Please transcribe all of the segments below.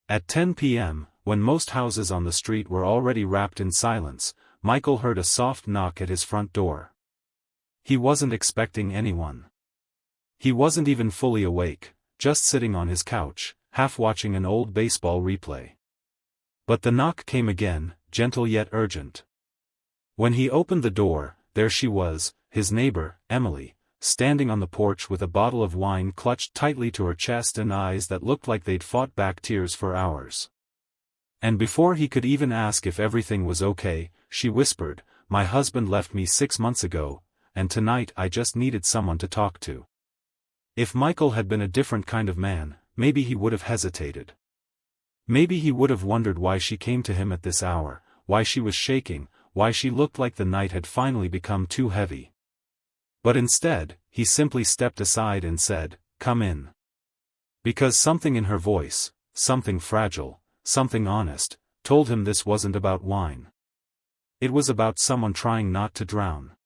At 10 p.m., when most houses on the street were already wrapped in silence, Michael heard a soft knock at his front door. He wasn't expecting anyone. He wasn't even fully awake, just sitting on his couch, half watching an old baseball replay. But the knock came again, gentle yet urgent. When he opened the door, there she was, his neighbor, Emily, standing on the porch with a bottle of wine clutched tightly to her chest and eyes that looked like they'd fought back tears for hours. And before he could even ask if everything was okay, she whispered, "My husband left me 6 months ago, and tonight I just needed someone to talk to." If Michael had been a different kind of man, maybe he would have hesitated. Maybe he would have wondered why she came to him at this hour, why she was shaking, why she looked like the night had finally become too heavy. But instead, he simply stepped aside and said, "Come in." Because something in her voice, something fragile, something honest, told him this wasn't about wine. It was about someone trying not to drown.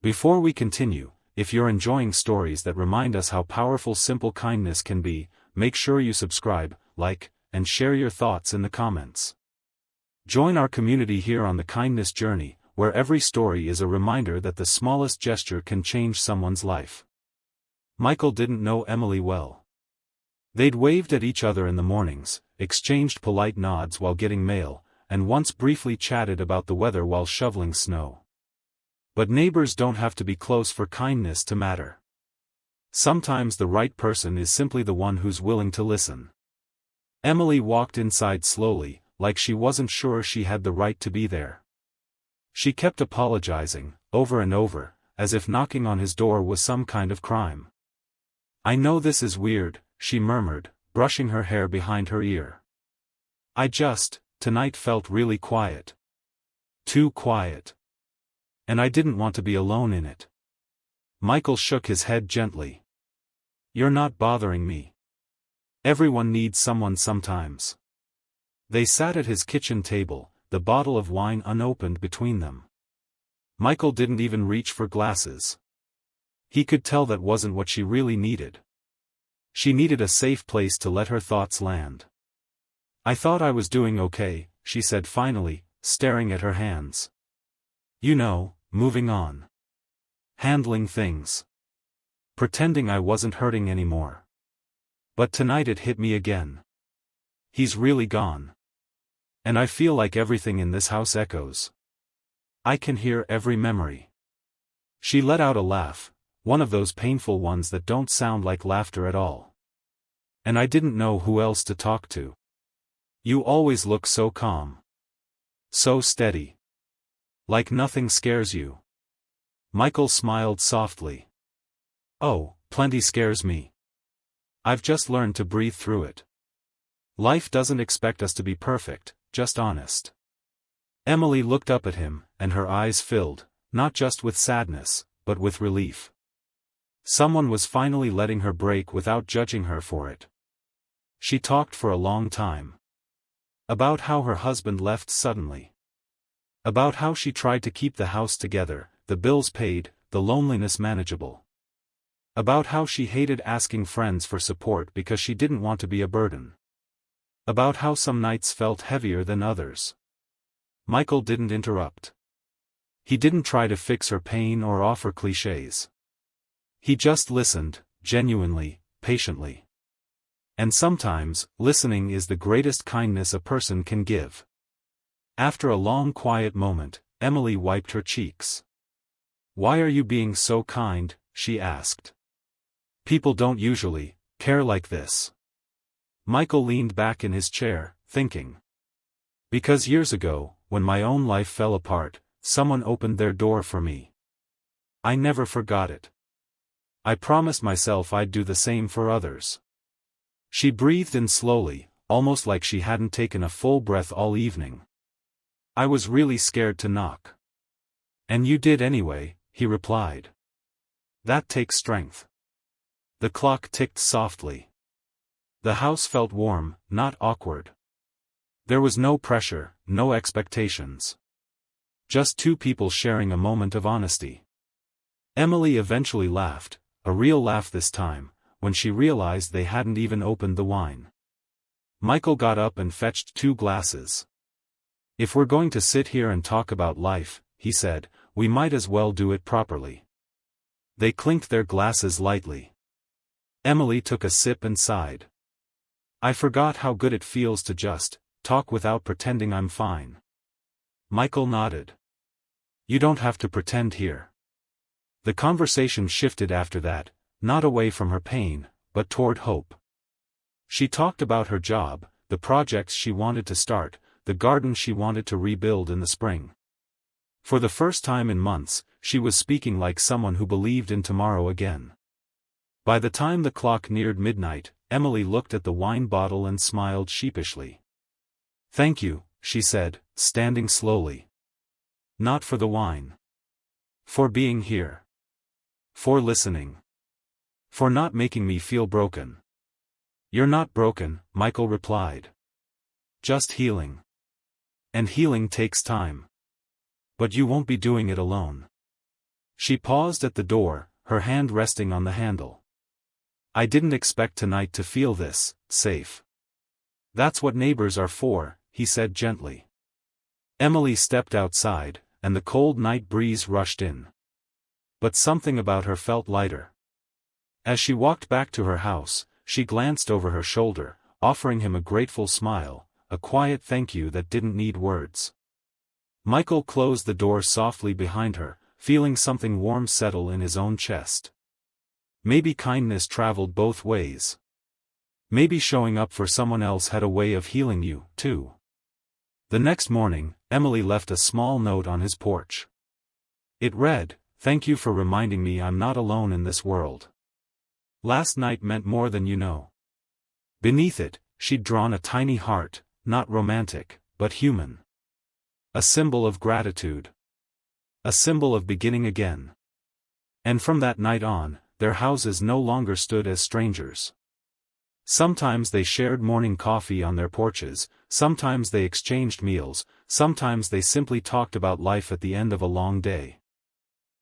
Before we continue, if you're enjoying stories that remind us how powerful simple kindness can be, make sure you subscribe, like, and share your thoughts in the comments. Join our community here on the kindness journey, where every story is a reminder that the smallest gesture can change someone's life. Michael didn't know Emily well. They'd waved at each other in the mornings, exchanged polite nods while getting mail, and once briefly chatted about the weather while shoveling snow. But neighbors don't have to be close for kindness to matter. Sometimes the right person is simply the one who's willing to listen. Emily walked inside slowly, like she wasn't sure she had the right to be there. She kept apologizing, over and over, as if knocking on his door was some kind of crime. "I know this is weird," she murmured, brushing her hair behind her ear. Tonight felt really quiet. Too quiet. And I didn't want to be alone in it." Michael shook his head gently. "You're not bothering me. Everyone needs someone sometimes." They sat at his kitchen table, the bottle of wine unopened between them. Michael didn't even reach for glasses. He could tell that wasn't what she really needed. She needed a safe place to let her thoughts land. "I thought I was doing okay," she said finally, staring at her hands. "You know, moving on. Handling things. Pretending I wasn't hurting anymore. But tonight it hit me again. He's really gone. And I feel like everything in this house echoes. I can hear every memory." She let out a laugh, one of those painful ones that don't sound like laughter at all. "And I didn't know who else to talk to. You always look so calm. So steady. Like nothing scares you." Michael smiled softly. "Oh, plenty scares me. I've just learned to breathe through it. Life doesn't expect us to be perfect, just honest." Emily looked up at him, and her eyes filled, not just with sadness, but with relief. Someone was finally letting her break without judging her for it. She talked for a long time. About how her husband left suddenly. About how she tried to keep the house together, the bills paid, the loneliness manageable. About how she hated asking friends for support because she didn't want to be a burden. About how some nights felt heavier than others. Michael didn't interrupt. He didn't try to fix her pain or offer clichés. He just listened, genuinely, patiently. And sometimes, listening is the greatest kindness a person can give. After a long quiet moment, Emily wiped her cheeks. "Why are you being so kind?" she asked. "People don't usually care like this." Michael leaned back in his chair, thinking. "Because years ago, when my own life fell apart, someone opened their door for me. I never forgot it. I promised myself I'd do the same for others." She breathed in slowly, almost like she hadn't taken a full breath all evening. "I was really scared to knock." "And you did anyway," he replied. "That takes strength." The clock ticked softly. The house felt warm, not awkward. There was no pressure, no expectations. Just two people sharing a moment of honesty. Emily eventually laughed, a real laugh this time, when she realized they hadn't even opened the wine. Michael got up and fetched 2 glasses. If we're going to sit here and talk about life, he said, we might as well do it properly. They clinked their glasses lightly. Emily took a sip and sighed. I forgot how good it feels to just talk without pretending I'm fine. Michael nodded. You don't have to pretend here. The conversation shifted after that, not away from her pain, but toward hope. She talked about her job, the projects she wanted to start, the garden she wanted to rebuild in the spring. For the first time in months, she was speaking like someone who believed in tomorrow again. By the time the clock neared midnight, Emily looked at the wine bottle and smiled sheepishly. Thank you, she said, standing slowly. Not for the wine. For being here. For listening. For not making me feel broken. You're not broken, Michael replied. Just healing. And healing takes time. But you won't be doing it alone. She paused at the door, her hand resting on the handle. I didn't expect tonight to feel this safe. That's what neighbors are for, he said gently. Emily stepped outside, and the cold night breeze rushed in. But something about her felt lighter. As she walked back to her house, she glanced over her shoulder, offering him a grateful smile, a quiet thank you that didn't need words. Michael closed the door softly behind her, feeling something warm settle in his own chest. Maybe kindness traveled both ways. Maybe showing up for someone else had a way of healing you, too. The next morning, Emily left a small note on his porch. It read, Thank you for reminding me I'm not alone in this world. Last night meant more than you know. Beneath it, she'd drawn a tiny heart, not romantic, but human. A symbol of gratitude. A symbol of beginning again. And from that night on, their houses no longer stood as strangers. Sometimes they shared morning coffee on their porches, sometimes they exchanged meals, sometimes they simply talked about life at the end of a long day.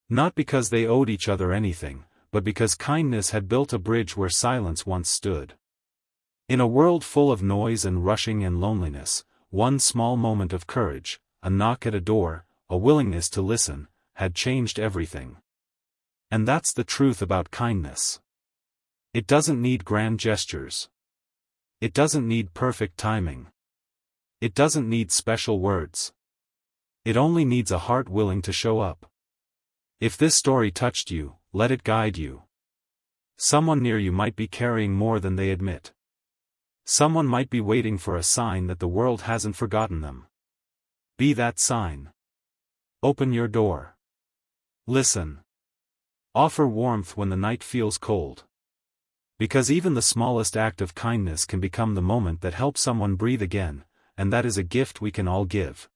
Not because they owed each other anything, but because kindness had built a bridge where silence once stood. In a world full of noise and rushing and loneliness, one small moment of courage, a knock at a door, a willingness to listen, had changed everything. And that's the truth about kindness. It doesn't need grand gestures. It doesn't need perfect timing. It doesn't need special words. It only needs a heart willing to show up. If this story touched you, let it guide you. Someone near you might be carrying more than they admit. Someone might be waiting for a sign that the world hasn't forgotten them. Be that sign. Open your door. Listen. Offer warmth when the night feels cold. Because even the smallest act of kindness can become the moment that helps someone breathe again, and that is a gift we can all give.